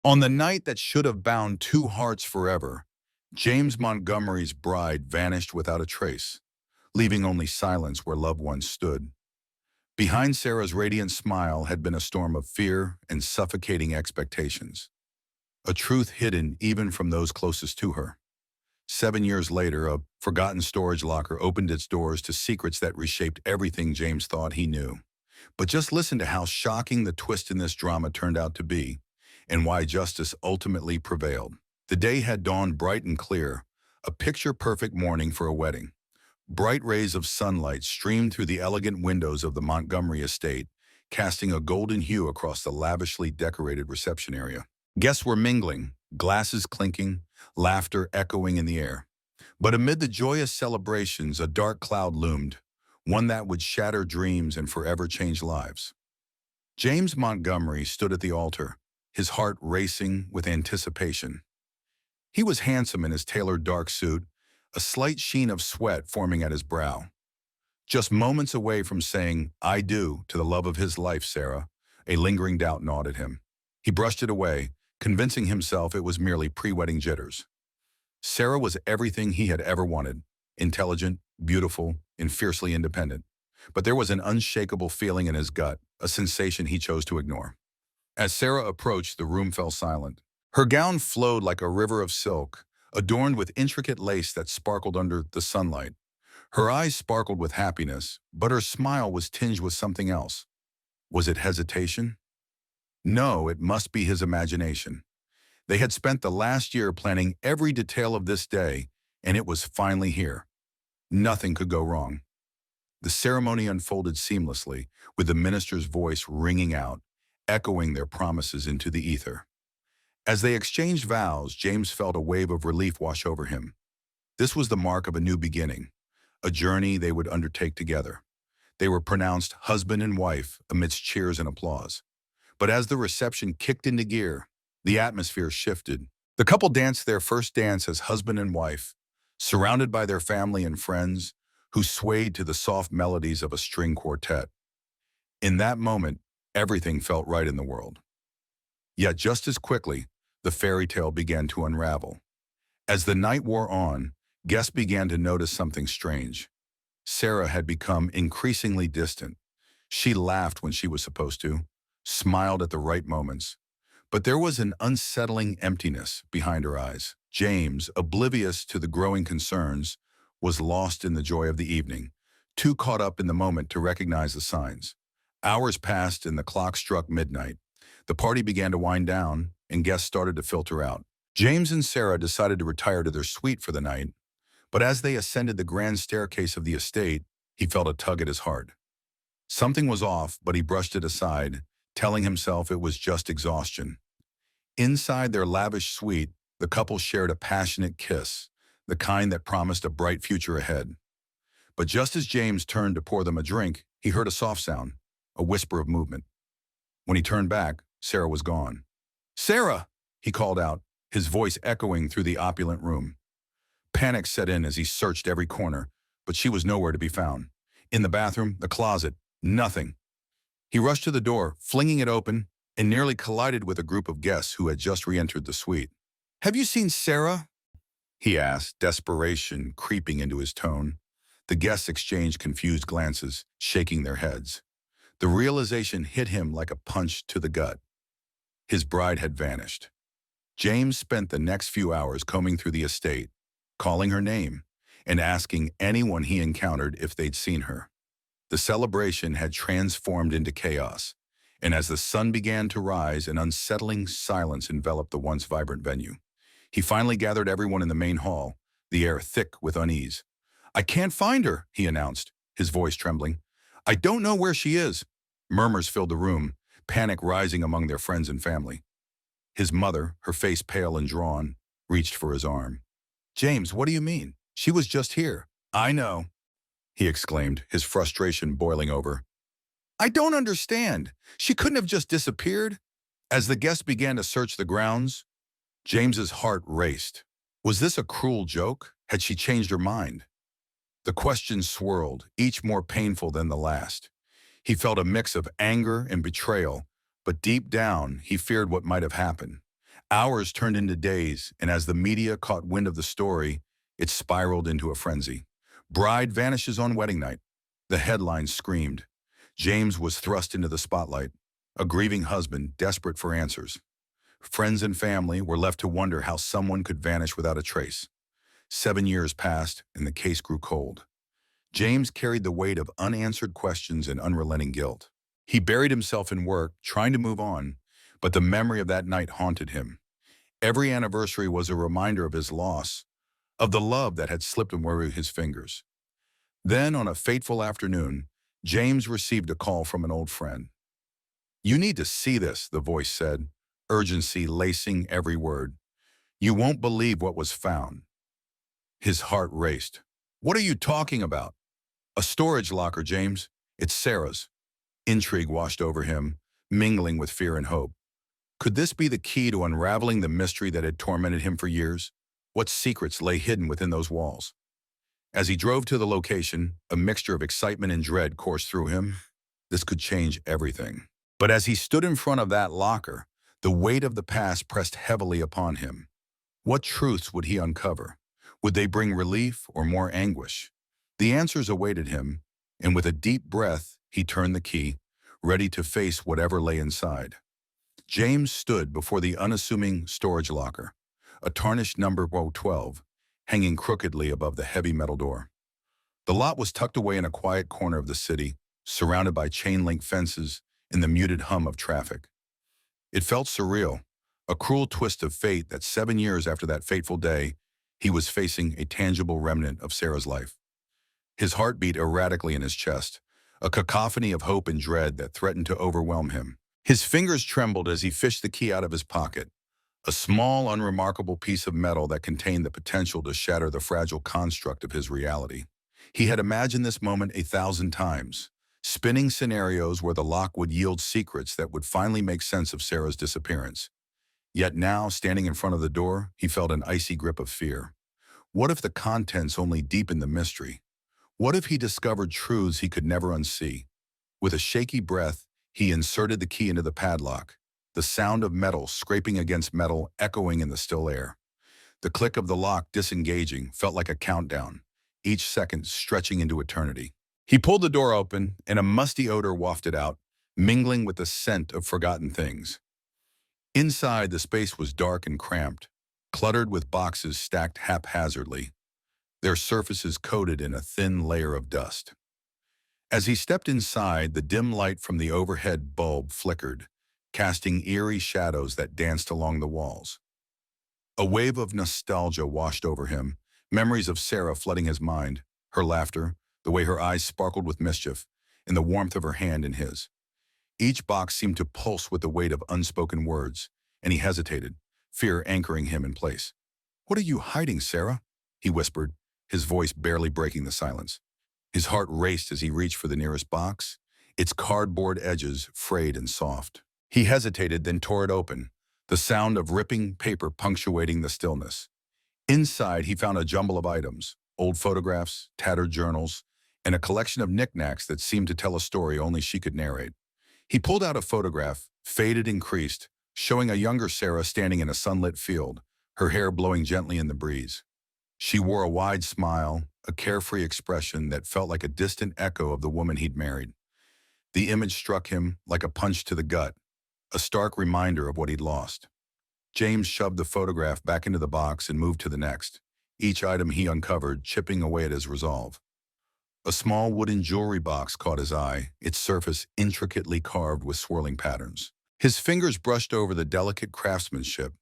On the night that should have bound two hearts forever, James Montgomery's bride vanished without a trace, leaving only silence where loved ones stood. Behind Sarah's radiant smile had been a storm of fear and suffocating expectations, a truth hidden even from those closest to her. 7 years later, a forgotten storage locker opened its doors to secrets that reshaped everything James thought he knew. But just listen to how shocking the twist in this drama turned out to be, and why justice ultimately prevailed. The day had dawned bright and clear, a picture-perfect morning for a wedding. Bright rays of sunlight streamed through the elegant windows of the Montgomery estate, casting a golden hue across the lavishly decorated reception area. Guests were mingling, glasses clinking, laughter echoing in the air. But amid the joyous celebrations, a dark cloud loomed, one that would shatter dreams and forever change lives. James Montgomery stood at the altar, his heart racing with anticipation. He was handsome in his tailored dark suit, a slight sheen of sweat forming at his brow. Just moments away from saying, "I do," to the love of his life, Sarah, a lingering doubt gnawed at him. He brushed it away, convincing himself it was merely pre-wedding jitters. Sarah was everything he had ever wanted: intelligent, beautiful, and fiercely independent. But there was an unshakable feeling in his gut, a sensation he chose to ignore. As Sarah approached, the room fell silent. Her gown flowed like a river of silk, adorned with intricate lace that sparkled under the sunlight. Her eyes sparkled with happiness, but her smile was tinged with something else. Was it hesitation? No, it must be his imagination. They had spent the last year planning every detail of this day, and it was finally here. Nothing could go wrong. The ceremony unfolded seamlessly, with the minister's voice ringing out, echoing their promises into the ether. As they exchanged vows, James felt a wave of relief wash over him. This was the mark of a new beginning, a journey they would undertake together. They were pronounced husband and wife amidst cheers and applause. But as the reception kicked into gear, the atmosphere shifted. The couple danced their first dance as husband and wife, surrounded by their family and friends, who swayed to the soft melodies of a string quartet. In that moment, everything felt right in the world. Yet just as quickly, the fairy tale began to unravel. As the night wore on, guests began to notice something strange. Sarah had become increasingly distant. She laughed when she was supposed to, smiled at the right moments. But there was an unsettling emptiness behind her eyes. James, oblivious to the growing concerns, was lost in the joy of the evening, too caught up in the moment to recognize the signs. Hours passed and the clock struck midnight. The party began to wind down, and guests started to filter out. James and Sarah decided to retire to their suite for the night, but as they ascended the grand staircase of the estate, he felt a tug at his heart. Something was off, but he brushed it aside, telling himself it was just exhaustion. Inside their lavish suite, the couple shared a passionate kiss, the kind that promised a bright future ahead. But just as James turned to pour them a drink, he heard a soft sound, a whisper of movement. When he turned back, Sarah was gone. "Sarah!" he called out, his voice echoing through the opulent room. Panic set in as he searched every corner, but she was nowhere to be found. In the bathroom, the closet, nothing. He rushed to the door, flinging it open, and nearly collided with a group of guests who had just re-entered the suite. "Have you seen Sarah?" he asked, desperation creeping into his tone. The guests exchanged confused glances, shaking their heads. The realization hit him like a punch to the gut. His bride had vanished. James spent the next few hours combing through the estate, calling her name, and asking anyone he encountered if they'd seen her. The celebration had transformed into chaos, and as the sun began to rise, an unsettling silence enveloped the once vibrant venue. He finally gathered everyone in the main hall, the air thick with unease. "I can't find her," he announced, his voice trembling. "I don't know where she is." Murmurs filled the room, panic rising among their friends and family. His mother, her face pale and drawn, reached for his arm. "James, what do you mean? She was just here." "I know," he exclaimed, his frustration boiling over. "I don't understand. She couldn't have just disappeared." As the guests began to search the grounds, James's heart raced. Was this a cruel joke? Had she changed her mind? The questions swirled, each more painful than the last. He felt a mix of anger and betrayal, but deep down, he feared what might have happened. Hours turned into days, and as the media caught wind of the story, it spiraled into a frenzy. Bride vanishes on wedding night. The headlines screamed. James was thrust into the spotlight, a grieving husband desperate for answers. Friends and family were left to wonder how someone could vanish without a trace. 7 years passed, and the case grew cold. James carried the weight of unanswered questions and unrelenting guilt. He buried himself in work, trying to move on, but the memory of that night haunted him. Every anniversary was a reminder of his loss, of the love that had slipped away his fingers. Then, on a fateful afternoon, James received a call from an old friend. "You need to see this," the voice said, urgency lacing every word. "You won't believe what was found." His heart raced. "What are you talking about?" "A storage locker, James. It's Sarah's." Intrigue washed over him, mingling with fear and hope. Could this be the key to unraveling the mystery that had tormented him for years? What secrets lay hidden within those walls? As he drove to the location, a mixture of excitement and dread coursed through him. This could change everything. But as he stood in front of that locker, the weight of the past pressed heavily upon him. What truths would he uncover? Would they bring relief or more anguish? The answers awaited him, and with a deep breath, he turned the key, ready to face whatever lay inside. James stood before the unassuming storage locker, a tarnished number 12, hanging crookedly above the heavy metal door. The lot was tucked away in a quiet corner of the city, surrounded by chain-link fences and the muted hum of traffic. It felt surreal, a cruel twist of fate that 7 years after that fateful day, he was facing a tangible remnant of Sarah's life. His heart beat erratically in his chest, a cacophony of hope and dread that threatened to overwhelm him. His fingers trembled as he fished the key out of his pocket, a small, unremarkable piece of metal that contained the potential to shatter the fragile construct of his reality. He had imagined this moment 1,000 times, spinning scenarios where the lock would yield secrets that would finally make sense of Sarah's disappearance. Yet now, standing in front of the door, he felt an icy grip of fear. What if the contents only deepened the mystery? What if he discovered truths he could never unsee? With a shaky breath, he inserted the key into the padlock, the sound of metal scraping against metal echoing in the still air. The click of the lock disengaging felt like a countdown, each second stretching into eternity. He pulled the door open, and a musty odor wafted out, mingling with the scent of forgotten things. Inside, the space was dark and cramped, cluttered with boxes stacked haphazardly, their surfaces coated in a thin layer of dust. As he stepped inside, the dim light from the overhead bulb flickered, casting eerie shadows that danced along the walls. A wave of nostalgia washed over him, memories of Sarah flooding his mind, her laughter, the way her eyes sparkled with mischief, and the warmth of her hand in his. Each box seemed to pulse with the weight of unspoken words, and he hesitated, fear anchoring him in place. "What are you hiding, Sarah?" he whispered, his voice barely breaking the silence. His heart raced as he reached for the nearest box, its cardboard edges frayed and soft. He hesitated, then tore it open, the sound of ripping paper punctuating the stillness. Inside, he found a jumble of items, old photographs, tattered journals, and a collection of knickknacks that seemed to tell a story only she could narrate. He pulled out a photograph, faded and creased, showing a younger Sarah standing in a sunlit field, her hair blowing gently in the breeze. She wore a wide smile, a carefree expression that felt like a distant echo of the woman he'd married. The image struck him like a punch to the gut, a stark reminder of what he'd lost. James shoved the photograph back into the box and moved to the next, each item he uncovered chipping away at his resolve. A small wooden jewelry box caught his eye, its surface intricately carved with swirling patterns. His fingers brushed over the delicate craftsmanship,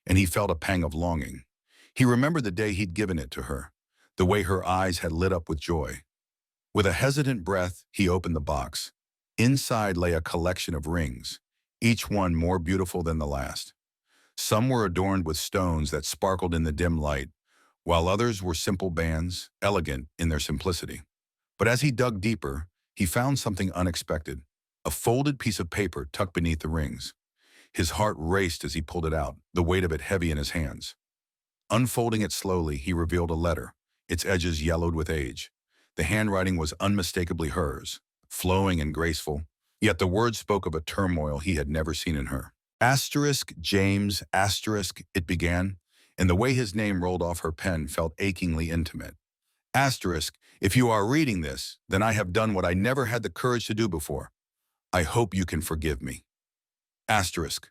and he felt a pang of longing. He remembered the day he'd given it to her, the way her eyes had lit up with joy. With a hesitant breath, he opened the box. Inside lay a collection of rings, each one more beautiful than the last. Some were adorned with stones that sparkled in the dim light, while others were simple bands, elegant in their simplicity. But as he dug deeper, he found something unexpected, a folded piece of paper tucked beneath the rings. His heart raced as he pulled it out, the weight of it heavy in his hands. Unfolding it slowly, he revealed a letter, its edges yellowed with age. The handwriting was unmistakably hers, flowing and graceful, yet the words spoke of a turmoil he had never seen in her. Asterisk, James, asterisk, it began, and the way his name rolled off her pen felt achingly intimate. Asterisk, if you are reading this, then I have done what I never had the courage to do before. I hope you can forgive me. Asterisk.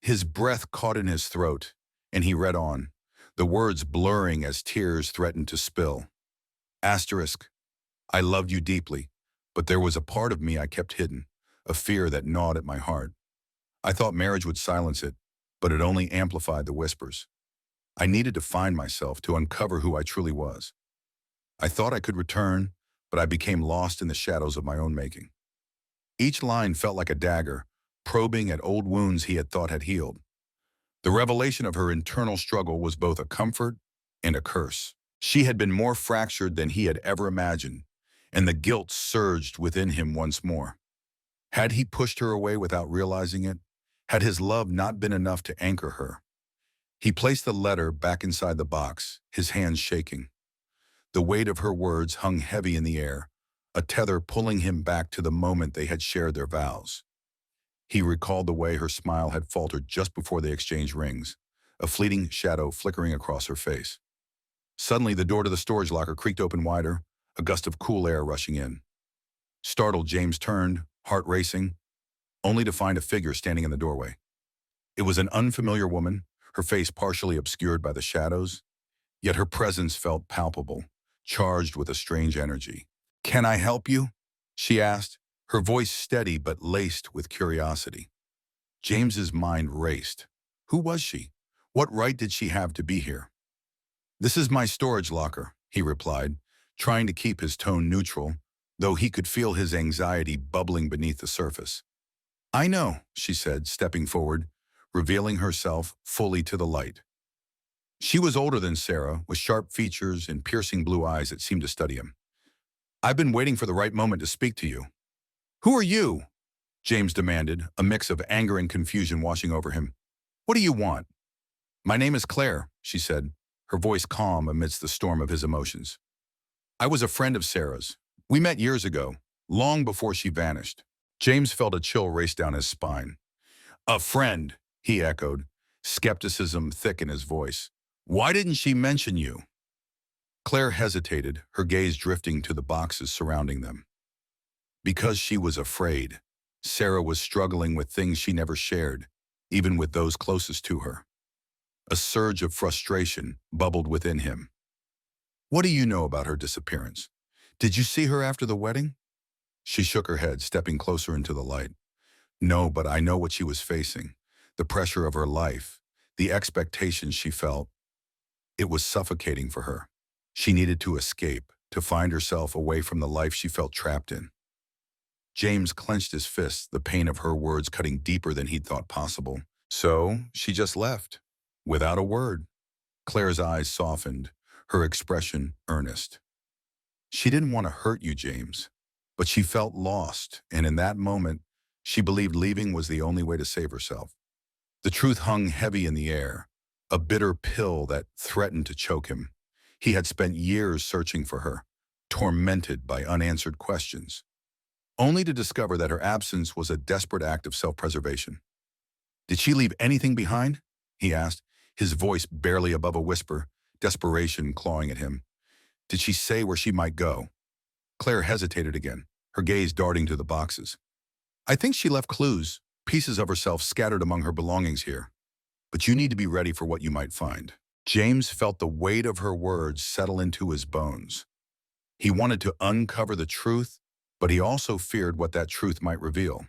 His breath caught in his throat, and he read on, the words blurring as tears threatened to spill. Asterisk. I loved you deeply, but there was a part of me I kept hidden, a fear that gnawed at my heart. I thought marriage would silence it, but it only amplified the whispers. I needed to find myself to uncover who I truly was. I thought I could return, but I became lost in the shadows of my own making. Each line felt like a dagger, probing at old wounds he had thought had healed. The revelation of her internal struggle was both a comfort and a curse. She had been more fractured than he had ever imagined, and the guilt surged within him once more. Had he pushed her away without realizing it? Had his love not been enough to anchor her? He placed the letter back inside the box, his hands shaking. The weight of her words hung heavy in the air, a tether pulling him back to the moment they had shared their vows. He recalled the way her smile had faltered just before they exchanged rings, a fleeting shadow flickering across her face. Suddenly, the door to the storage locker creaked open wider, a gust of cool air rushing in. Startled, James turned, heart racing, only to find a figure standing in the doorway. It was an unfamiliar woman, her face partially obscured by the shadows, yet her presence felt palpable, charged with a strange energy. "Can I help you?" she asked, her voice steady but laced with curiosity. James's mind raced. Who was she? What right did she have to be here? "This is my storage locker," he replied, trying to keep his tone neutral, though he could feel his anxiety bubbling beneath the surface. "I know," she said, stepping forward, revealing herself fully to the light. She was older than Sarah, with sharp features and piercing blue eyes that seemed to study him. "I've been waiting for the right moment to speak to you." "Who are you?" James demanded, a mix of anger and confusion washing over him. "What do you want?" "My name is Claire," she said, her voice calm amidst the storm of his emotions. "I was a friend of Sarah's. We met years ago, long before she vanished." James felt a chill race down his spine. "A friend," he echoed, skepticism thick in his voice. "Why didn't she mention you?" Claire hesitated, her gaze drifting to the boxes surrounding them. Because she was afraid. Sarah was struggling with things she never shared, even with those closest to her. A surge of frustration bubbled within him. "What do you know about her disappearance? Did you see her after the wedding?" She shook her head, stepping closer into the light. "No, but I know what she was facing. The pressure of her life, the expectations she felt. It was suffocating for her. She needed to escape, to find herself away from the life she felt trapped in." James clenched his fists, the pain of her words cutting deeper than he'd thought possible. "So, she just left, without a word." Claire's eyes softened, her expression earnest. "She didn't want to hurt you, James, but she felt lost, and in that moment, she believed leaving was the only way to save herself." The truth hung heavy in the air, a bitter pill that threatened to choke him. He had spent years searching for her, tormented by unanswered questions, only to discover that her absence was a desperate act of self-preservation. "Did she leave anything behind?" he asked, his voice barely above a whisper, desperation clawing at him. "Did she say where she might go?" Claire hesitated again, her gaze darting to the boxes. "I think she left clues, pieces of herself scattered among her belongings here. But you need to be ready for what you might find." James felt the weight of her words settle into his bones. He wanted to uncover the truth, but he also feared what that truth might reveal.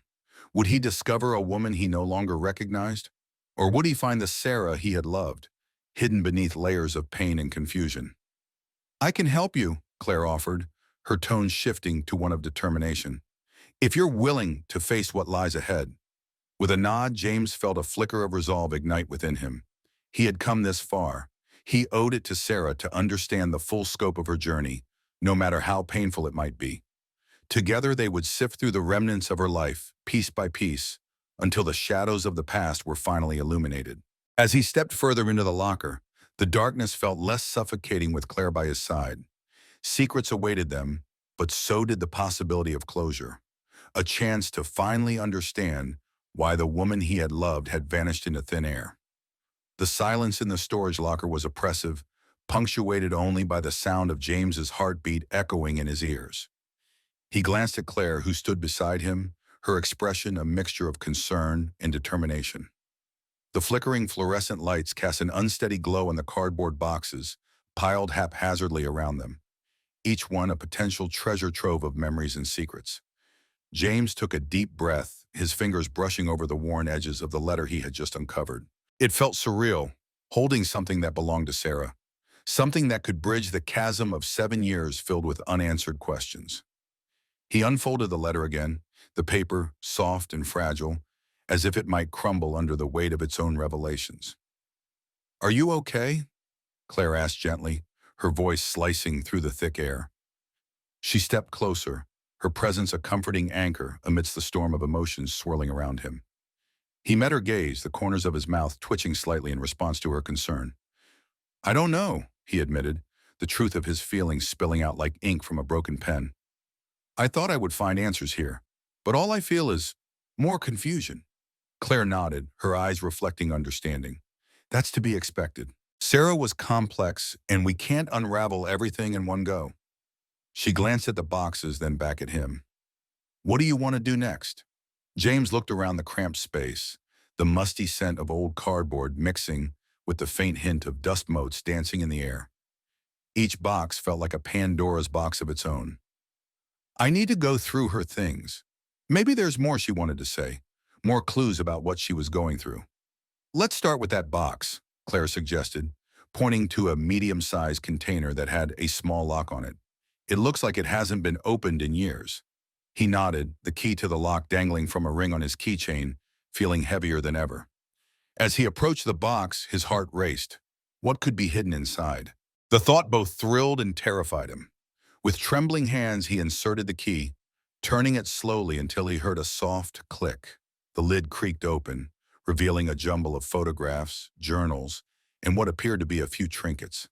Would he discover a woman he no longer recognized? Or would he find the Sarah he had loved, hidden beneath layers of pain and confusion? "I can help you," Claire offered, her tone shifting to one of determination. "If you're willing to face what lies ahead." With a nod, James felt a flicker of resolve ignite within him. He had come this far. He owed it to Sarah to understand the full scope of her journey, no matter how painful it might be. Together they would sift through the remnants of her life, piece by piece, until the shadows of the past were finally illuminated. As he stepped further into the locker, the darkness felt less suffocating with Claire by his side. Secrets awaited them, but so did the possibility of closure. A chance to finally understand why the woman he had loved had vanished into thin air. The silence in the storage locker was oppressive, punctuated only by the sound of James's heartbeat echoing in his ears. He glanced at Claire, who stood beside him, her expression a mixture of concern and determination. The flickering fluorescent lights cast an unsteady glow on the cardboard boxes, piled haphazardly around them, each one a potential treasure trove of memories and secrets. James took a deep breath, his fingers brushing over the worn edges of the letter he had just uncovered. It felt surreal, holding something that belonged to Sarah, something that could bridge the chasm of 7 years filled with unanswered questions. He unfolded the letter again, the paper soft and fragile, as if it might crumble under the weight of its own revelations. "Are you okay?" Claire asked gently, her voice slicing through the thick air. She stepped closer, her presence a comforting anchor amidst the storm of emotions swirling around him. He met her gaze, the corners of his mouth twitching slightly in response to her concern. "I don't know," he admitted, the truth of his feelings spilling out like ink from a broken pen. "I thought I would find answers here, but all I feel is more confusion." Claire nodded, her eyes reflecting understanding. "That's to be expected. Sarah was complex, and we can't unravel everything in one go." She glanced at the boxes, then back at him. "What do you want to do next?" James looked around the cramped space, the musty scent of old cardboard mixing with the faint hint of dust motes dancing in the air. Each box felt like a Pandora's box of its own. "I need to go through her things. Maybe there's more," she wanted to say, more clues about what she was going through. "Let's start with that box," Claire suggested, pointing to a medium-sized container that had a small lock on it. "It looks like it hasn't been opened in years." He nodded, the key to the lock dangling from a ring on his keychain, feeling heavier than ever. As he approached the box, his heart raced. What could be hidden inside? The thought both thrilled and terrified him. With trembling hands, he inserted the key, turning it slowly until he heard a soft click. The lid creaked open, revealing a jumble of photographs, journals, and what appeared to be a few trinkets.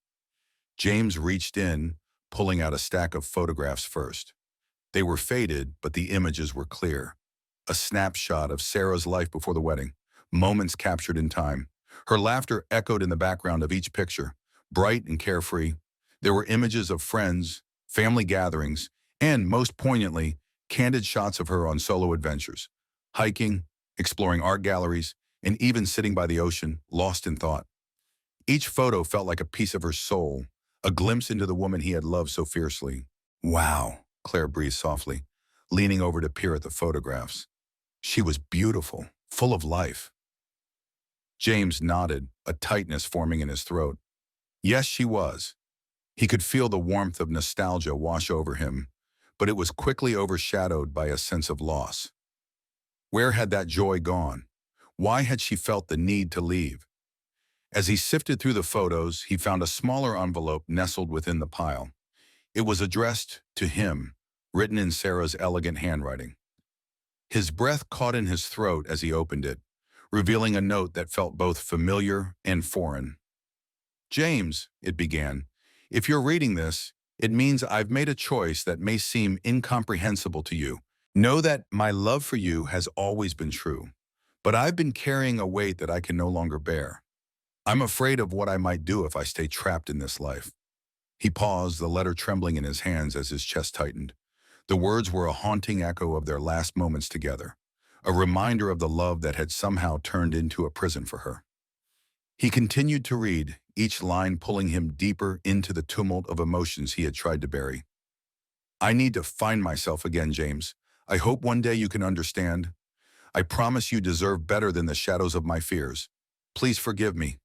James reached in, pulling out a stack of photographs first. They were faded, but the images were clear. A snapshot of Sarah's life before the wedding, moments captured in time. Her laughter echoed in the background of each picture, bright and carefree. There were images of friends, family gatherings, and, most poignantly, candid shots of her on solo adventures, hiking, exploring art galleries, and even sitting by the ocean, lost in thought. Each photo felt like a piece of her soul, a glimpse into the woman he had loved so fiercely. "Wow," Claire breathed softly, leaning over to peer at the photographs. She was beautiful, full of life. James nodded, a tightness forming in his throat. Yes, she was. He could feel the warmth of nostalgia wash over him, but it was quickly overshadowed by a sense of loss. Where had that joy gone? Why had she felt the need to leave? As he sifted through the photos, he found a smaller envelope nestled within the pile. It was addressed to him, written in Sarah's elegant handwriting. His breath caught in his throat as he opened it, revealing a note that felt both familiar and foreign. "James," it began, "if you're reading this, it means I've made a choice that may seem incomprehensible to you. Know that my love for you has always been true, but I've been carrying a weight that I can no longer bear. I'm afraid of what I might do if I stay trapped in this life." He paused, the letter trembling in his hands as his chest tightened. The words were a haunting echo of their last moments together, a reminder of the love that had somehow turned into a prison for her. He continued to read, each line pulling him deeper into the tumult of emotions he had tried to bury. "I need to find myself again, James. I hope one day you can understand. I promise you deserve better than the shadows of my fears. Please forgive me."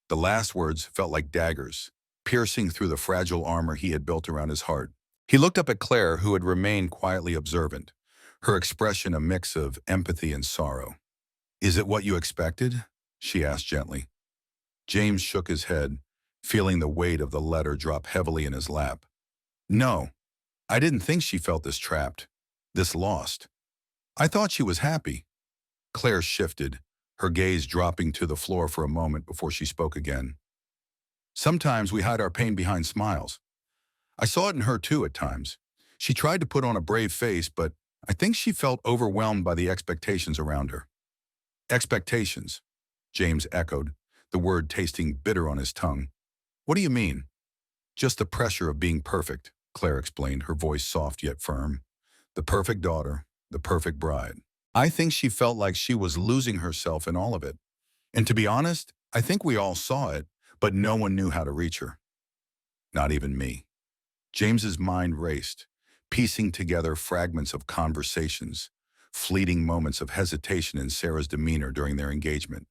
The last words felt like daggers, piercing through the fragile armor he had built around his heart. He looked up at Claire, who had remained quietly observant, her expression a mix of empathy and sorrow. "Is it what you expected?" she asked gently. James shook his head, feeling the weight of the letter drop heavily in his lap. "No, I didn't think she felt this trapped, this lost. I thought she was happy." Claire shifted, her gaze dropping to the floor for a moment before she spoke again. "Sometimes we hide our pain behind smiles. I saw it in her too at times. She tried to put on a brave face, but I think she felt overwhelmed by the expectations around her. Expectations, James echoed, the word tasting bitter on his tongue. What do you mean? Just the pressure of being perfect, Claire explained, her voice soft yet firm. The perfect daughter, the perfect bride. I think she felt like she was losing herself in all of it. And to be honest, I think we all saw it, but no one knew how to reach her. Not even me. James's mind raced, piecing together fragments of conversations, fleeting moments of hesitation in Sarah's demeanor during their engagement.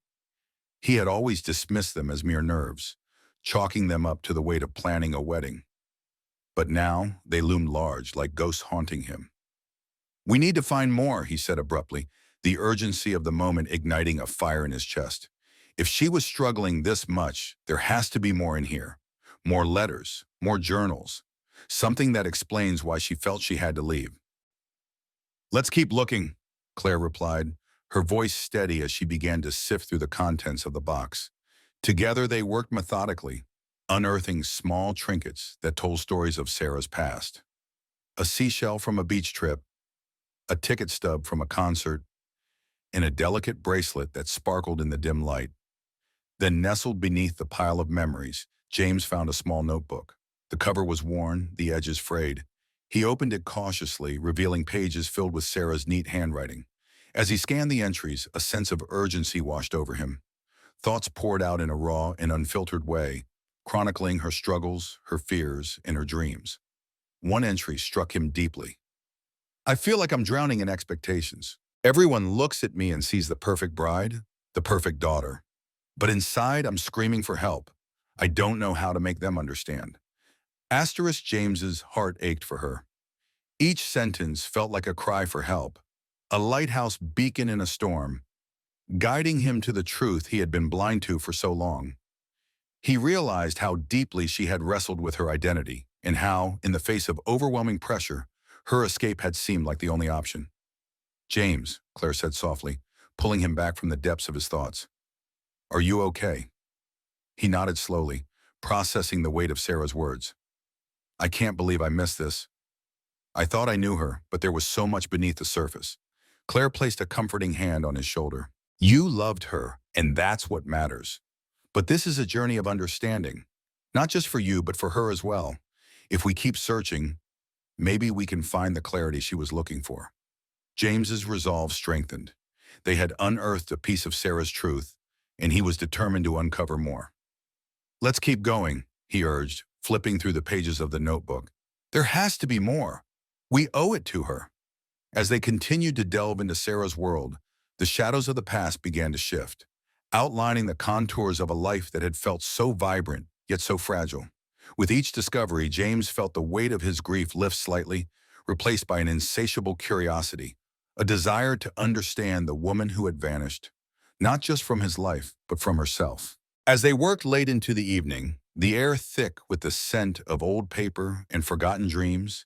He had always dismissed them as mere nerves, chalking them up to the weight of planning a wedding. But now they loomed large, like ghosts haunting him. We need to find more, he said abruptly, the urgency of the moment igniting a fire in his chest. If she was struggling this much, there has to be more in here. More letters, more journals, something that explains why she felt she had to leave. Let's keep looking, Claire replied, her voice steady as she began to sift through the contents of the box. Together they worked methodically, unearthing small trinkets that told stories of Sarah's past. A seashell from a beach trip, a ticket stub from a concert, and a delicate bracelet that sparkled in the dim light. Then nestled beneath the pile of memories, James found a small notebook. The cover was worn, the edges frayed. He opened it cautiously, revealing pages filled with Sarah's neat handwriting. As he scanned the entries, a sense of urgency washed over him. Thoughts poured out in a raw and unfiltered way, chronicling her struggles, her fears, and her dreams. One entry struck him deeply. I feel like I'm drowning in expectations. Everyone looks at me and sees the perfect bride, the perfect daughter. But inside, I'm screaming for help. I don't know how to make them understand. Asterisk James's heart ached for her. Each sentence felt like a cry for help, a lighthouse beacon in a storm, guiding him to the truth he had been blind to for so long. He realized how deeply she had wrestled with her identity and how, in the face of overwhelming pressure, her escape had seemed like the only option. James, Claire said softly, pulling him back from the depths of his thoughts. Are you okay? He nodded slowly, processing the weight of Sarah's words. I can't believe I missed this. I thought I knew her, but there was so much beneath the surface. Claire placed a comforting hand on his shoulder. You loved her, and that's what matters. But this is a journey of understanding, not just for you, but for her as well. If we keep searching, maybe we can find the clarity she was looking for. James's resolve strengthened. They had unearthed a piece of Sarah's truth, and he was determined to uncover more. Let's keep going, he urged, flipping through the pages of the notebook. There has to be more. We owe it to her. As they continued to delve into Sarah's world, the shadows of the past began to shift, outlining the contours of a life that had felt so vibrant, yet so fragile. With each discovery, James felt the weight of his grief lift slightly, replaced by an insatiable curiosity, a desire to understand the woman who had vanished, not just from his life, but from herself. As they worked late into the evening, the air thick with the scent of old paper and forgotten dreams,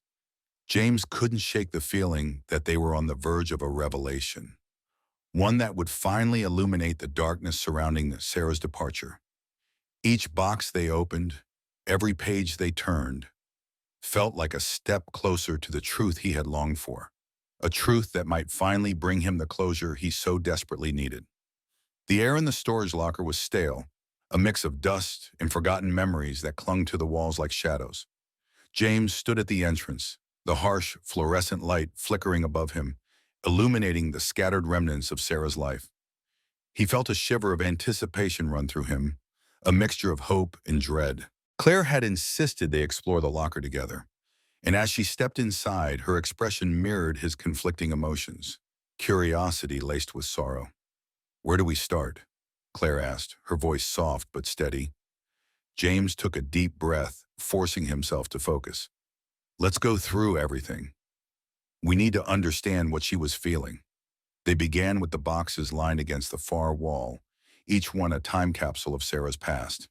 James couldn't shake the feeling that they were on the verge of a revelation, one that would finally illuminate the darkness surrounding Sarah's departure. Each box they opened, every page they turned, felt like a step closer to the truth he had longed for, a truth that might finally bring him the closure he so desperately needed. The air in the storage locker was stale, a mix of dust and forgotten memories that clung to the walls like shadows. James stood at the entrance, the harsh, fluorescent light flickering above him, illuminating the scattered remnants of Sarah's life. He felt a shiver of anticipation run through him, a mixture of hope and dread. Claire had insisted they explore the locker together, and as she stepped inside, her expression mirrored his conflicting emotions, curiosity laced with sorrow. Where do we start? Claire asked, her voice soft but steady. James took a deep breath, forcing himself to focus. Let's go through everything. We need to understand what she was feeling. They began with the boxes lined against the far wall, each one a time capsule of Sarah's past.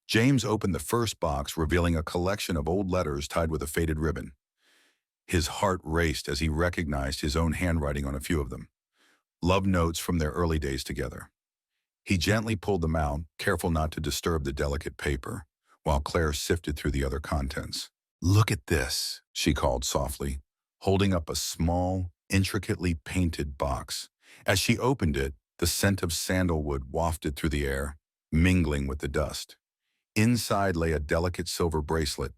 James opened the first box, revealing a collection of old letters tied with a faded ribbon. His heart raced as he recognized his own handwriting on a few of them, love notes from their early days together. He gently pulled them out, careful not to disturb the delicate paper, while Claire sifted through the other contents. Look at this, she called softly, holding up a small, intricately painted box. As she opened it, The scent of sandalwood wafted through the air, mingling with the dust. Inside lay a delicate silver bracelet,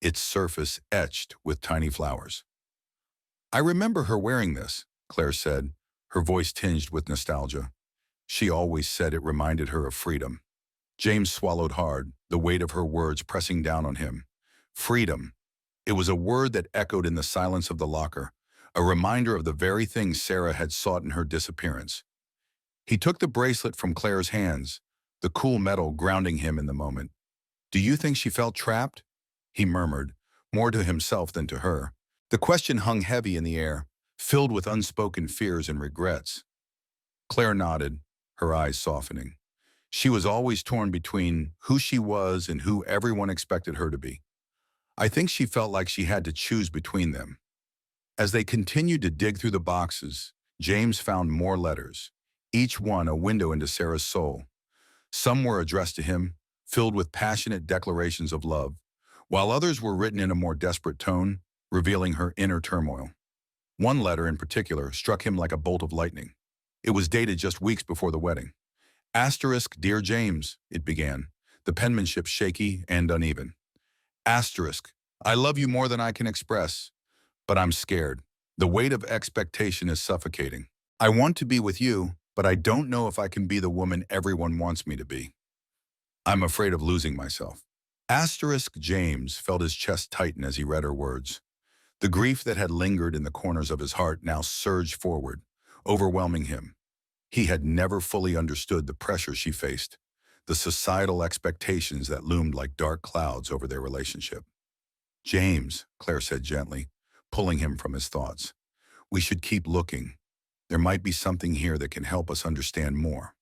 its surface etched with tiny flowers. I remember her wearing this, Claire said, her voice tinged with nostalgia. She always said it reminded her of freedom. James swallowed hard, the weight of her words pressing down on him. Freedom. It was a word that echoed in the silence of the locker, a reminder of the very thing Sarah had sought in her disappearance. He took the bracelet from Claire's hands, the cool metal grounding him in the moment. Do you think she felt trapped? He murmured, more to himself than to her. The question hung heavy in the air, filled with unspoken fears and regrets. Claire nodded, her eyes softening. She was always torn between who she was and who everyone expected her to be. I think she felt like she had to choose between them. As they continued to dig through the boxes, James found more letters, each one a window into Sarah's soul. Some were addressed to him, filled with passionate declarations of love, while others were written in a more desperate tone, revealing her inner turmoil. One letter in particular struck him like a bolt of lightning. It was dated just weeks before the wedding. Asterisk, Dear James, it began, the penmanship shaky and uneven. Asterisk, I love you more than I can express, but I'm scared. The weight of expectation is suffocating. I want to be with you, but I don't know if I can be the woman everyone wants me to be. I'm afraid of losing myself. Asterisk James felt his chest tighten as he read her words. The grief that had lingered in the corners of his heart now surged forward, overwhelming him. He had never fully understood the pressure she faced, the societal expectations that loomed like dark clouds over their relationship. James, Claire said gently, pulling him from his thoughts. We should keep looking. There might be something here that can help us understand more.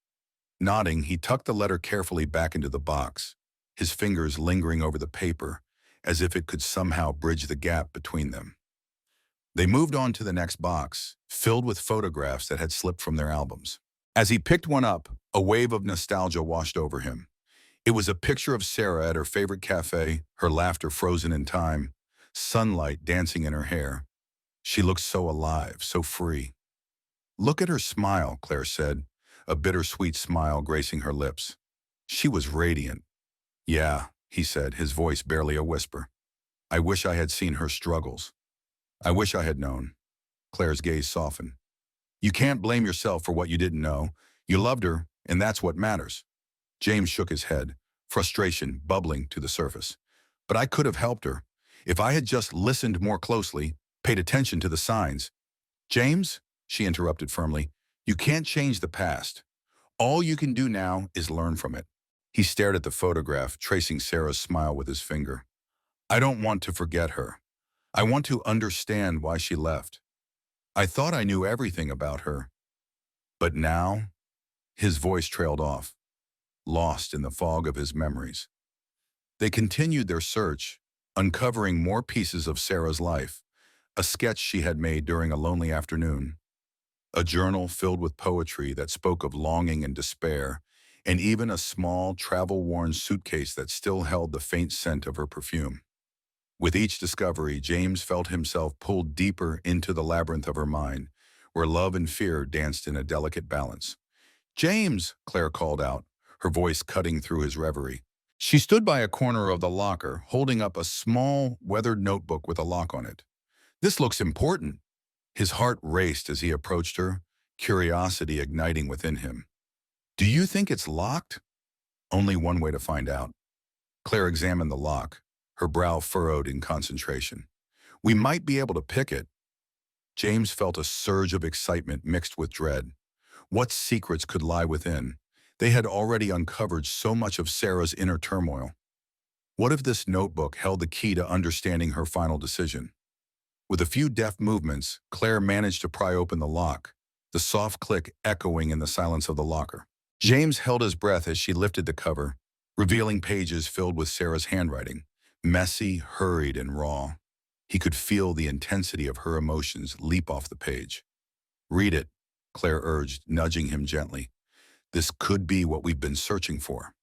Nodding, he tucked the letter carefully back into the box, his fingers lingering over the paper, as if it could somehow bridge the gap between them. They moved on to the next box, filled with photographs that had slipped from their albums. As he picked one up, a wave of nostalgia washed over him. It was a picture of Sarah at her favorite cafe, her laughter frozen in time, sunlight dancing in her hair. She looked so alive, so free. Look at her smile, Claire said, a bittersweet smile gracing her lips. She was radiant. Yeah, he said, his voice barely a whisper. I wish I had seen her struggles. I wish I had known. Claire's gaze softened. You can't blame yourself for what you didn't know. You loved her, and that's what matters. James shook his head, frustration bubbling to the surface. But I could have helped her. If I had just listened more closely, paid attention to the signs. James, she interrupted firmly, you can't change the past. All you can do now is learn from it. He stared at the photograph, tracing Sarah's smile with his finger. I don't want to forget her. I want to understand why she left. I thought I knew everything about her. But now, his voice trailed off, lost in the fog of his memories. They continued their search, uncovering more pieces of Sarah's life, a sketch she had made during a lonely afternoon, a journal filled with poetry that spoke of longing and despair, and even a small, travel-worn suitcase that still held the faint scent of her perfume. With each discovery, James felt himself pulled deeper into the labyrinth of her mind, where love and fear danced in a delicate balance. James, Claire called out, her voice cutting through his reverie. She stood by a corner of the locker, holding up a small, weathered notebook with a lock on it. This looks important. His heart raced as he approached her, curiosity igniting within him. Do you think it's locked? Only one way to find out. Claire examined the lock, her brow furrowed in concentration. We might be able to pick it. James felt a surge of excitement mixed with dread. What secrets could lie within? They had already uncovered so much of Sarah's inner turmoil. What if this notebook held the key to understanding her final decision? With a few deft movements, Claire managed to pry open the lock, the soft click echoing in the silence of the locker. James held his breath as she lifted the cover, revealing pages filled with Sarah's handwriting, messy, hurried, and raw. He could feel the intensity of her emotions leap off the page. Read it, Claire urged, nudging him gently. This could be what we've been searching for.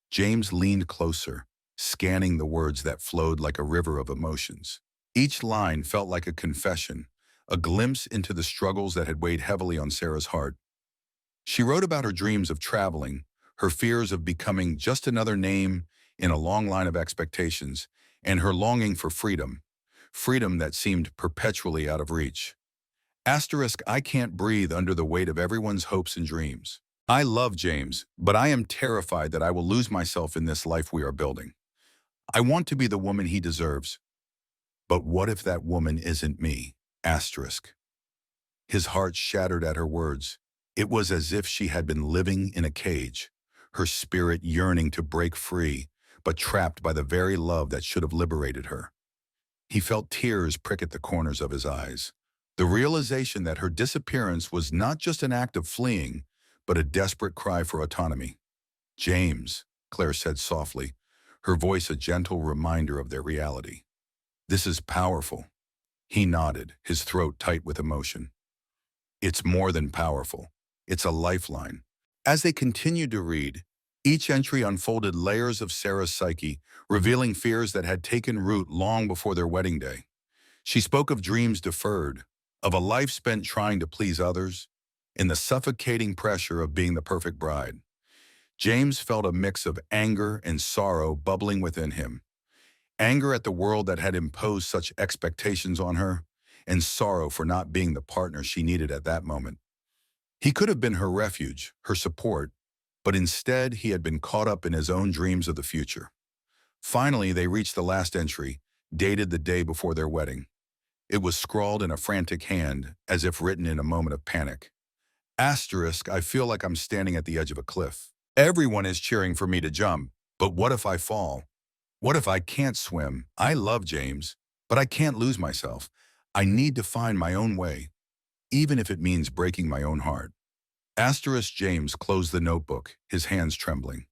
James leaned closer, scanning the words that flowed like a river of emotions. Each line felt like a confession, a glimpse into the struggles that had weighed heavily on Sarah's heart. She wrote about her dreams of traveling, her fears of becoming just another name in a long line of expectations, and her longing for freedom, freedom that seemed perpetually out of reach. Asterisk, I can't breathe under the weight of everyone's hopes and dreams. I love James, but I am terrified that I will lose myself in this life we are building. I want to be the woman he deserves. But what if that woman isn't me? Asterisk. His heart shattered at her words. It was as if she had been living in a cage, her spirit yearning to break free, but trapped by the very love that should have liberated her. He felt tears prick at the corners of his eyes. The realization that her disappearance was not just an act of fleeing, but a desperate cry for autonomy. James, Claire said softly, her voice a gentle reminder of their reality. This is powerful. He nodded, his throat tight with emotion. It's more than powerful. It's a lifeline. As they continued to read, each entry unfolded layers of Sarah's psyche, revealing fears that had taken root long before their wedding day. She spoke of dreams deferred, of a life spent trying to please others, and the suffocating pressure of being the perfect bride. James felt a mix of anger and sorrow bubbling within him. Anger at the world that had imposed such expectations on her, and sorrow for not being the partner she needed at that moment. He could have been her refuge, her support, but instead he had been caught up in his own dreams of the future. Finally, they reached the last entry, dated the day before their wedding. It was scrawled in a frantic hand, as if written in a moment of panic. Asterisk, I feel like I'm standing at the edge of a cliff. Everyone is cheering for me to jump, but what if I fall? What if I can't swim? I love James, but I can't lose myself. I need to find my own way, even if it means breaking my own heart. Asterisk James closed the notebook, his hands trembling.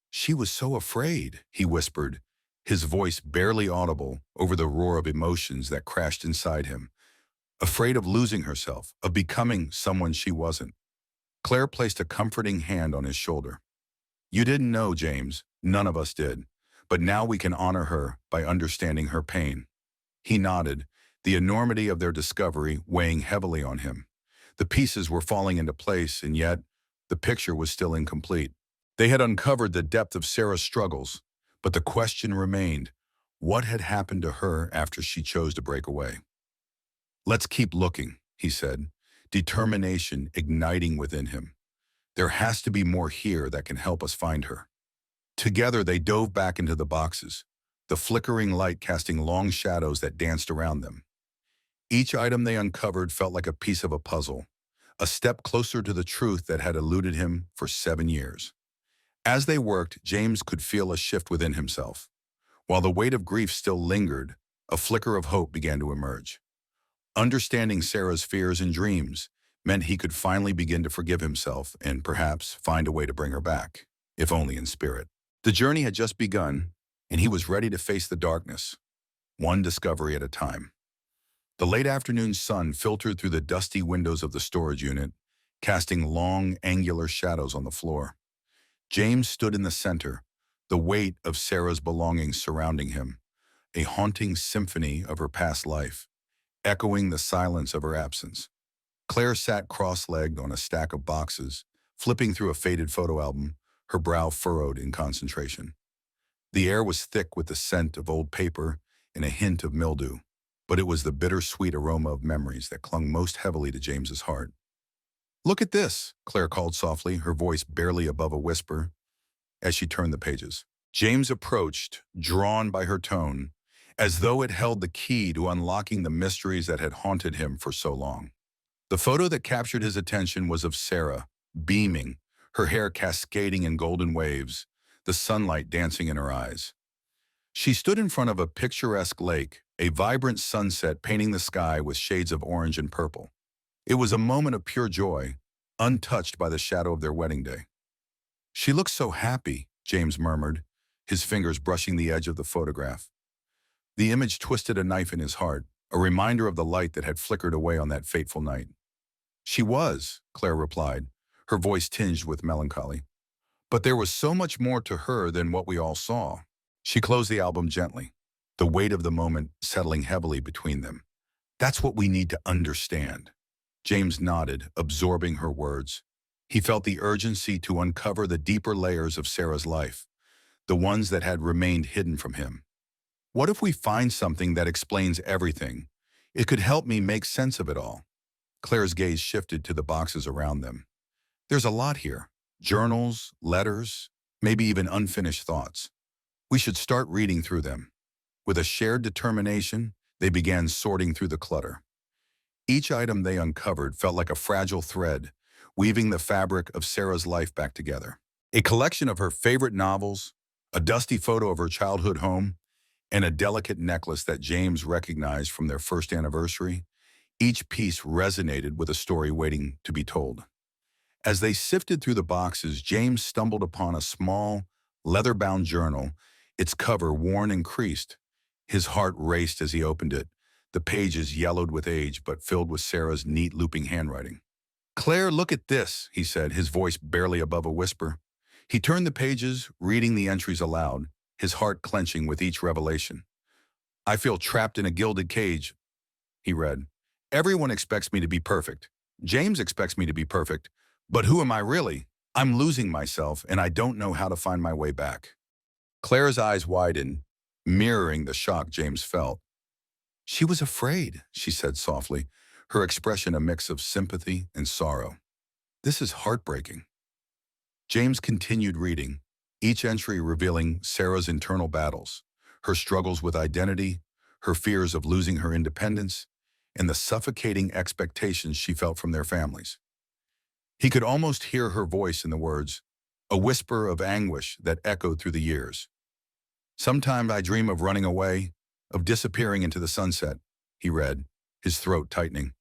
She was so afraid, he whispered, his voice barely audible over the roar of emotions that crashed inside him. Afraid of losing herself, of becoming someone she wasn't. Claire placed a comforting hand on his shoulder. You didn't know, James. None of us did. But now we can honor her by understanding her pain. He nodded, the enormity of their discovery weighing heavily on him. The pieces were falling into place, and yet the picture was still incomplete. They had uncovered the depth of Sarah's struggles, but the question remained, what had happened to her after she chose to break away? Let's keep looking, he said, determination igniting within him. There has to be more here that can help us find her. Together they dove back into the boxes, the flickering light casting long shadows that danced around them. Each item they uncovered felt like a piece of a puzzle, a step closer to the truth that had eluded him for 7 years. As they worked, James could feel a shift within himself. While the weight of grief still lingered, a flicker of hope began to emerge. Understanding Sarah's fears and dreams meant he could finally begin to forgive himself and perhaps find a way to bring her back, if only in spirit. The journey had just begun, and he was ready to face the darkness, one discovery at a time. The late afternoon sun filtered through the dusty windows of the storage unit, casting long, angular shadows on the floor. James stood in the center, the weight of Sarah's belongings surrounding him, a haunting symphony of her past life, echoing the silence of her absence. Claire sat cross-legged on a stack of boxes, flipping through a faded photo album, her brow furrowed in concentration. The air was thick with the scent of old paper and a hint of mildew, but it was the bittersweet aroma of memories that clung most heavily to James's heart. Look at this, Claire called softly, her voice barely above a whisper, as she turned the pages. James approached, drawn by her tone, as though it held the key to unlocking the mysteries that had haunted him for so long. The photo that captured his attention was of Sarah, beaming, her hair cascading in golden waves, the sunlight dancing in her eyes. She stood in front of a picturesque lake, a vibrant sunset painting the sky with shades of orange and purple. It was a moment of pure joy, untouched by the shadow of their wedding day. She looks so happy, James murmured, his fingers brushing the edge of the photograph. The image twisted a knife in his heart, a reminder of the light that had flickered away on that fateful night. She was, Claire replied, her voice tinged with melancholy. But there was so much more to her than what we all saw. She closed the album gently, the weight of the moment settling heavily between them. That's what we need to understand. James nodded, absorbing her words. He felt the urgency to uncover the deeper layers of Sarah's life, the ones that had remained hidden from him. What if we find something that explains everything? It could help me make sense of it all. Claire's gaze shifted to the boxes around them. There's a lot here. Journals, letters, maybe even unfinished thoughts. We should start reading through them. With a shared determination, they began sorting through the clutter. Each item they uncovered felt like a fragile thread, weaving the fabric of Sarah's life back together. A collection of her favorite novels, a dusty photo of her childhood home, and a delicate necklace that James recognized from their first anniversary. Each piece resonated with a story waiting to be told. As they sifted through the boxes, James stumbled upon a small, leather-bound journal, its cover worn and creased. His heart raced as he opened it, the pages yellowed with age but filled with Sarah's neat looping handwriting. "Claire, look at this," he said, his voice barely above a whisper. He turned the pages, reading the entries aloud, his heart clenching with each revelation. "I feel trapped in a gilded cage," he read. "Everyone expects me to be perfect. James expects me to be perfect. But who am I really? I'm losing myself, and I don't know how to find my way back." Claire's eyes widened, mirroring the shock James felt. "She was afraid," she said softly, her expression a mix of sympathy and sorrow. "This is heartbreaking." James continued reading, each entry revealing Sarah's internal battles, her struggles with identity, her fears of losing her independence, and the suffocating expectations she felt from their families. He could almost hear her voice in the words, a whisper of anguish that echoed through the years. "Sometimes I dream of running away, of disappearing into the sunset," he read, his throat tightening.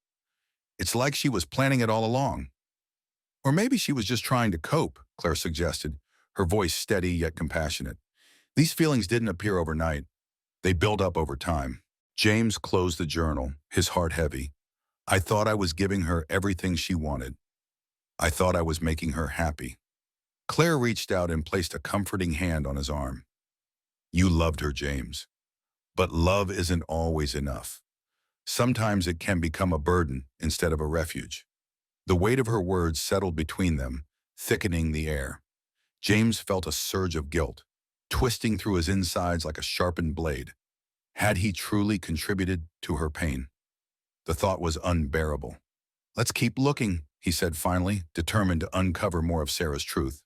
"It's like she was planning it all along." "Or maybe she was just trying to cope," Claire suggested, her voice steady yet compassionate. "These feelings didn't appear overnight. They built up over time." James closed the journal, his heart heavy. "I thought I was giving her everything she wanted. I thought I was making her happy." Claire reached out and placed a comforting hand on his arm. "You loved her, James. But love isn't always enough. Sometimes it can become a burden instead of a refuge." The weight of her words settled between them, thickening the air. James felt a surge of guilt, twisting through his insides like a sharpened blade. Had he truly contributed to her pain? The thought was unbearable. "Let's keep looking," he said finally, determined to uncover more of Sarah's truth.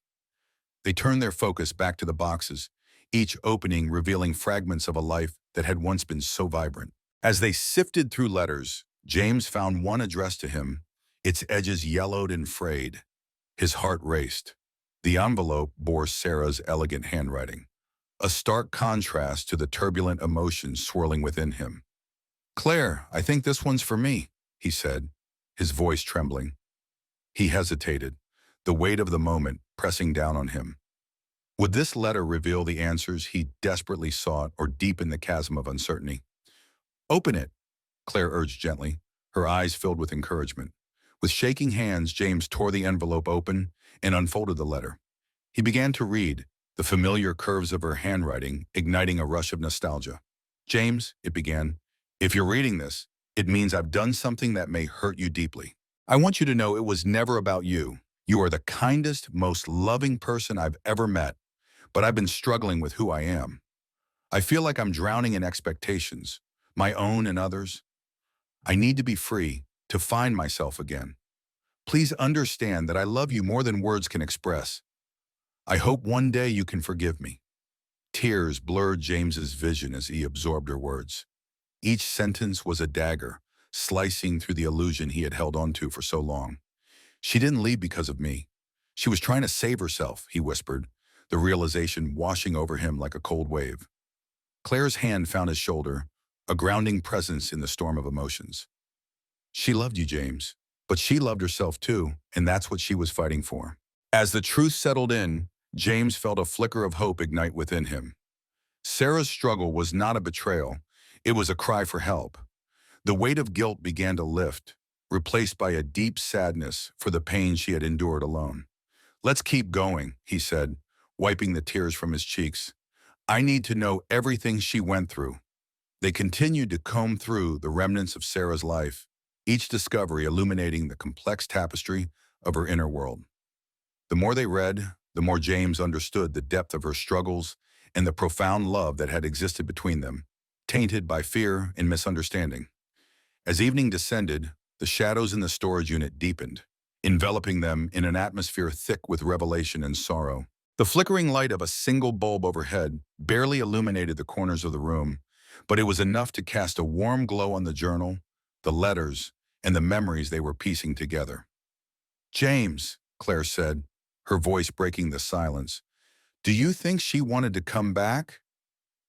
They turned their focus back to the boxes, each opening revealing fragments of a life that had once been so vibrant. As they sifted through letters, James found one addressed to him, its edges yellowed and frayed. His heart raced. The envelope bore Sarah's elegant handwriting, a stark contrast to the turbulent emotions swirling within him. "Claire, I think this one's for me," he said, his voice trembling. He hesitated, the weight of the moment pressing down on him. Would this letter reveal the answers he desperately sought or deepen the chasm of uncertainty? "Open it," Claire urged gently, her eyes filled with encouragement. With shaking hands, James tore the envelope open and unfolded the letter. He began to read, the familiar curves of her handwriting igniting a rush of nostalgia. "James," it began, "if you're reading this, it means I've done something that may hurt you deeply. I want you to know it was never about you. You are the kindest, most loving person I've ever met, but I've been struggling with who I am. I feel like I'm drowning in expectations, my own and others. I need to be free, to find myself again. Please understand that I love you more than words can express. I hope one day you can forgive me." Tears blurred James's vision as he absorbed her words. Each sentence was a dagger, slicing through the illusion he had held onto for so long. "She didn't leave because of me. She was trying to save herself," he whispered, the realization washing over him like a cold wave. Claire's hand found his shoulder, a grounding presence in the storm of emotions. "She loved you, James, but she loved herself too, and that's what she was fighting for." As the truth settled in, James felt a flicker of hope ignite within him. Sarah's struggle was not a betrayal, it was a cry for help. The weight of guilt began to lift, replaced by a deep sadness for the pain she had endured alone. "Let's keep going," he said, wiping the tears from his cheeks. "I need to know everything she went through." They continued to comb through the remnants of Sarah's life, each discovery illuminating the complex tapestry of her inner world. The more they read, the more James understood the depth of her struggles and the profound love that had existed between them, tainted by fear and misunderstanding. As evening descended, the shadows in the storage unit deepened, enveloping them in an atmosphere thick with revelation and sorrow. The flickering light of a single bulb overhead barely illuminated the corners of the room, but it was enough to cast a warm glow on the journal, the letters, and the memories they were piecing together. "James," Claire said, her voice breaking the silence, "do you think she wanted to come back?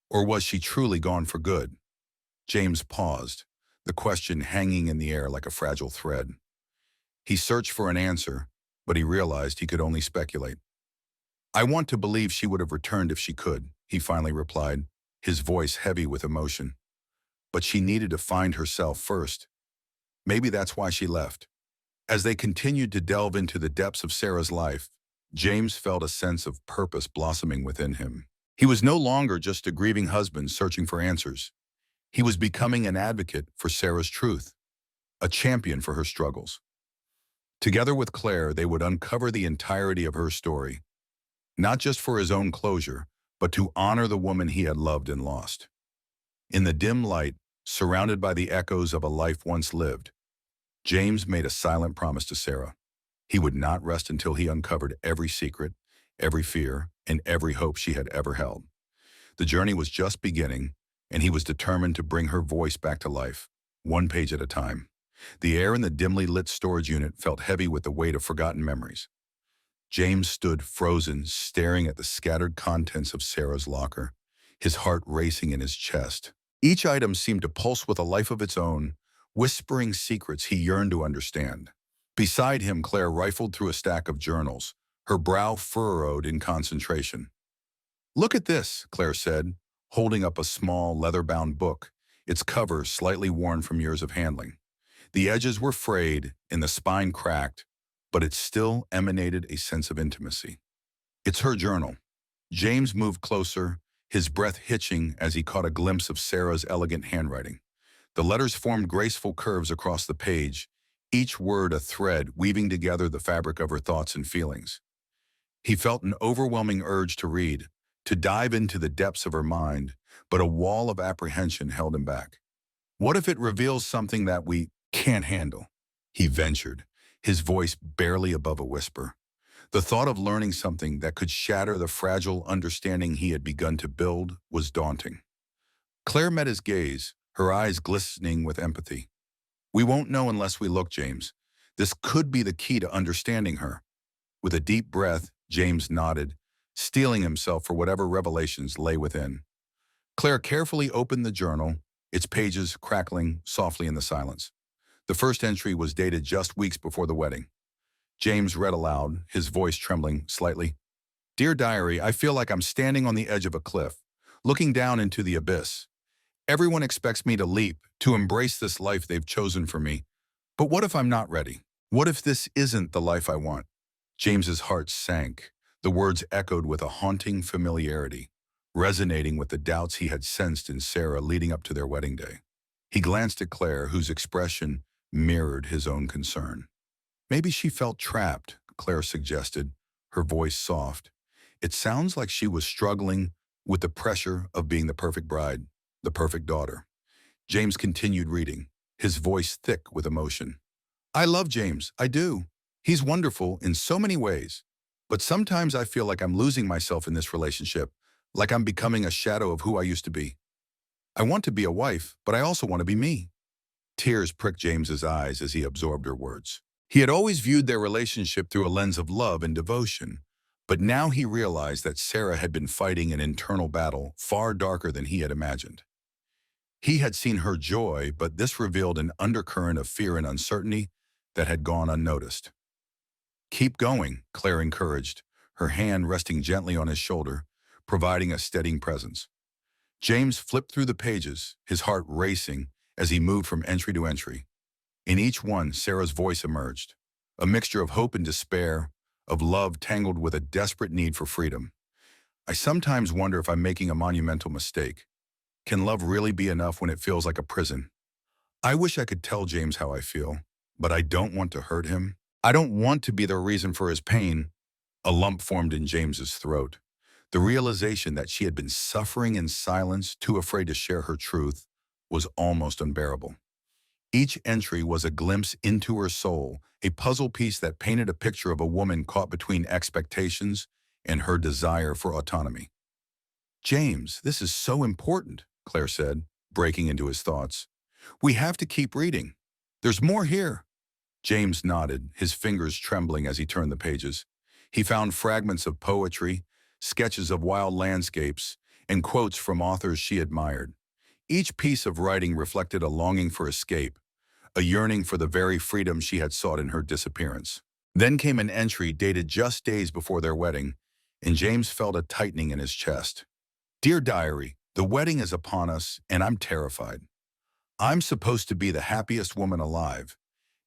Or was she truly gone for good?" James paused, the question hanging in the air like a fragile thread. He searched for an answer, but he realized he could only speculate. "I want to believe she would have returned if she could," he finally replied, his voice heavy with emotion. "But she needed to find herself first. Maybe that's why she left." As they continued to delve into the depths of Sarah's life, James felt a sense of purpose blossoming within him. He was no longer just a grieving husband searching for answers. He was becoming an advocate for Sarah's truth, a champion for her struggles. Together with Claire, they would uncover the entirety of her story, not just for his own closure, but to honor the woman he had loved and lost. In the dim light, surrounded by the echoes of a life once lived, James made a silent promise to Sarah. He would not rest until he uncovered every secret, every fear, and every hope she had ever held. The journey was just beginning, and he was determined to bring her voice back to life, one page at a time. The air in the dimly lit storage unit felt heavy with the weight of forgotten memories. James stood frozen, staring at the scattered contents of Sarah's locker, his heart racing in his chest. Each item seemed to pulse with a life of its own, whispering secrets he yearned to understand. Beside him, Claire rifled through a stack of journals, her brow furrowed in concentration. "Look at this," Claire said, holding up a small, leather-bound book, its cover slightly worn from years of handling. The edges were frayed and the spine cracked, but it still emanated a sense of intimacy. "It's her journal." James moved closer, his breath hitching as he caught a glimpse of Sarah's elegant handwriting. The letters formed graceful curves across the page, each word a thread weaving together the fabric of her thoughts and feelings. He felt an overwhelming urge to read, to dive into the depths of her mind, but a wall of apprehension held him back. "What if it reveals something that we can't handle?" he ventured, his voice barely above a whisper. The thought of learning something that could shatter the fragile understanding he had begun to build was daunting. Claire met his gaze, her eyes glistening with empathy. "We won't know unless we look, James. This could be the key to understanding her." With a deep breath, James nodded, steeling himself for whatever revelations lay within. Claire carefully opened the journal, its pages crackling softly in the silence. The first entry was dated just weeks before the wedding. James read aloud, his voice trembling slightly. "Dear Diary, I feel like I'm standing on the edge of a cliff, looking down into the abyss. Everyone expects me to leap, to embrace this life they've chosen for me. But what if I'm not ready? What if this isn't the life I want?" James's heart sank. The words echoed with a haunting familiarity, resonating with the doubts he had sensed in Sarah leading up to their wedding day. He glanced at Claire, whose expression mirrored his own concern. "Maybe she felt trapped," Claire suggested, her voice soft. "It sounds like she was struggling with the pressure of being the perfect bride, the perfect daughter." James continued reading, his voice thick with emotion. "I love James, I do. He's wonderful in so many ways. But sometimes I feel like I'm losing myself in this relationship, like I'm becoming a shadow of who I used to be. I want to be a wife, but I also want to be me." Tears pricked James's eyes as he absorbed her words. He had always viewed their relationship through a lens of love and devotion, but now he realized that Sarah had been fighting an internal battle far darker than he had imagined. He had seen her joy, but this revealed an undercurrent of fear and uncertainty that had gone unnoticed. "Keep going," Claire encouraged, her hand resting gently on his shoulder, providing a steadying presence. James flipped through the pages, his heart racing as he moved from entry to entry. In each one, Sarah's voice emerged, a mixture of hope and despair, of love tangled with a desperate need for freedom. "I sometimes wonder if I'm making a monumental mistake. Can love really be enough when it feels like a prison? I wish I could tell James how I feel, but I don't want to hurt him. I don't want to be the reason for his pain. A lump formed in James's throat. The realization that she had been suffering in silence, too afraid to share her truth, was almost unbearable. Each entry was a glimpse into her soul, a puzzle piece that painted a picture of a woman caught between expectations and her desire for autonomy. "James, this is so important," Claire said, breaking into his thoughts. "We have to keep reading. There's more here." James nodded, his fingers trembling as he turned the pages. He found fragments of poetry, sketches of wild landscapes, and quotes from authors she admired. Each piece of writing reflected a longing for escape, a yearning for the very freedom she had sought in her disappearance. Then came an entry dated just days before their wedding, and James felt a tightening in his chest. "Dear Diary, the wedding is upon us, and I'm terrified. I'm supposed to be the happiest woman alive,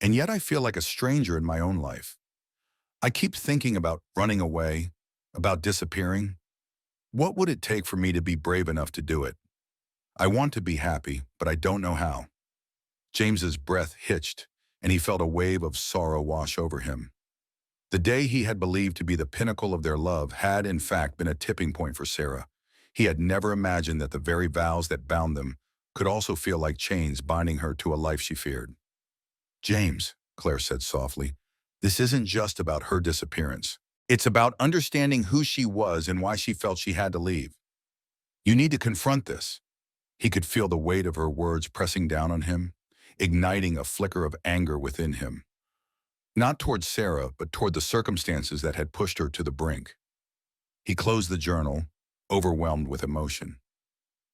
and yet I feel like a stranger in my own life. I keep thinking about running away, about disappearing. What would it take for me to be brave enough to do it? I want to be happy, but I don't know how." James's breath hitched, and he felt a wave of sorrow wash over him. The day he had believed to be the pinnacle of their love had, in fact, been a tipping point for Sarah. He had never imagined that the very vows that bound them could also feel like chains binding her to a life she feared. "James," Claire said softly, "this isn't just about her disappearance. It's about understanding who she was and why she felt she had to leave. You need to confront this." He could feel the weight of her words pressing down on him, igniting a flicker of anger within him. Not toward Sarah, but toward the circumstances that had pushed her to the brink. He closed the journal, overwhelmed with emotion.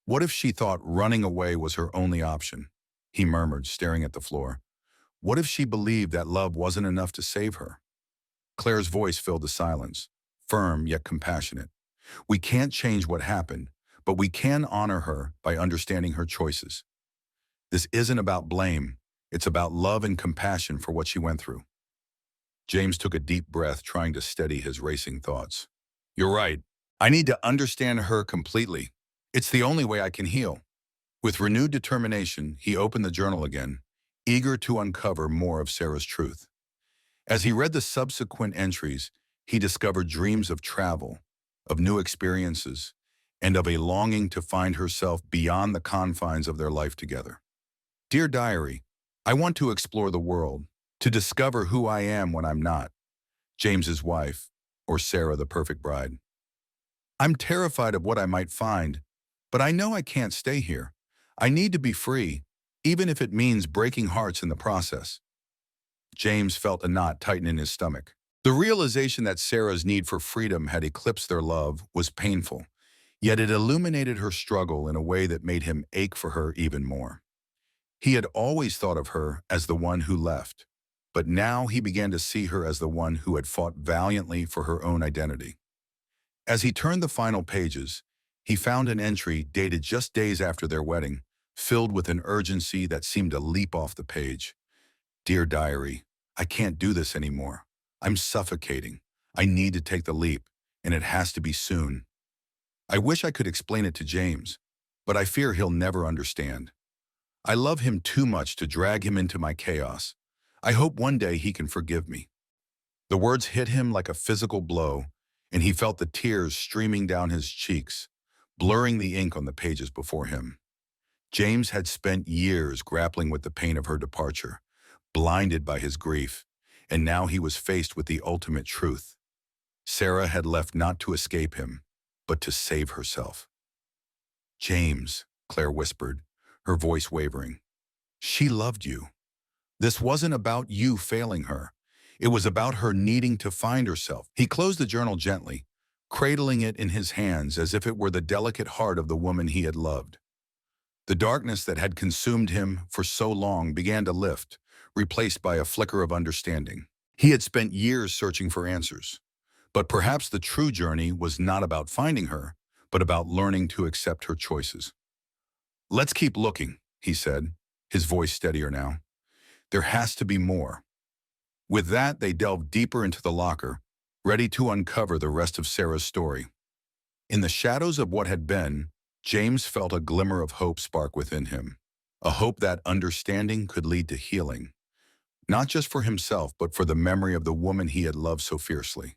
What if she thought running away was her only option? He murmured, staring at the floor. What if she believed that love wasn't enough to save her? Claire's voice filled the silence, firm yet compassionate. "We can't change what happened, but we can honor her by understanding her choices. This isn't about blame. It's about love and compassion for what she went through." James took a deep breath, trying to steady his racing thoughts. "You're right. I need to understand her completely. It's the only way I can heal." With renewed determination, he opened the journal again, eager to uncover more of Sarah's truth. As he read the subsequent entries, he discovered dreams of travel, of new experiences, and of a longing to find herself beyond the confines of their life together. "Dear Diary, I want to explore the world, to discover who I am when I'm not." James's wife, or Sarah, the perfect bride. "I'm terrified of what I might find, but I know I can't stay here. I need to be free, even if it means breaking hearts in the process." James felt a knot tighten in his stomach. The realization that Sarah's need for freedom had eclipsed their love was painful, yet it illuminated her struggle in a way that made him ache for her even more. He had always thought of her as the one who left, but now he began to see her as the one who had fought valiantly for her own identity. As he turned the final pages, he found an entry dated just days after their wedding, filled with an urgency that seemed to leap off the page. "Dear Diary, I can't do this anymore. I'm suffocating. I need to take the leap, and it has to be soon. I wish I could explain it to James, but I fear he'll never understand. I love him too much to drag him into my chaos. I hope one day he can forgive me." The words hit him like a physical blow, and he felt the tears streaming down his cheeks, blurring the ink on the pages before him. James had spent years grappling with the pain of her departure, blinded by his grief, and now he was faced with the ultimate truth. Sarah had left not to escape him, but to save herself. "James," Claire whispered, her voice wavering. "She loved you. This wasn't about you failing her. It was about her needing to find herself." He closed the journal gently, cradling it in his hands as if it were the delicate heart of the woman he had loved. The darkness that had consumed him for so long began to lift, replaced by a flicker of understanding. He had spent years searching for answers, but perhaps the true journey was not about finding her, but about learning to accept her choices. "Let's keep looking," he said, his voice steadier now. "There has to be more." With that, they delved deeper into the locker, ready to uncover the rest of Sarah's story. In the shadows of what had been, James felt a glimmer of hope spark within him, a hope that understanding could lead to healing, not just for himself, but for the memory of the woman he had loved so fiercely.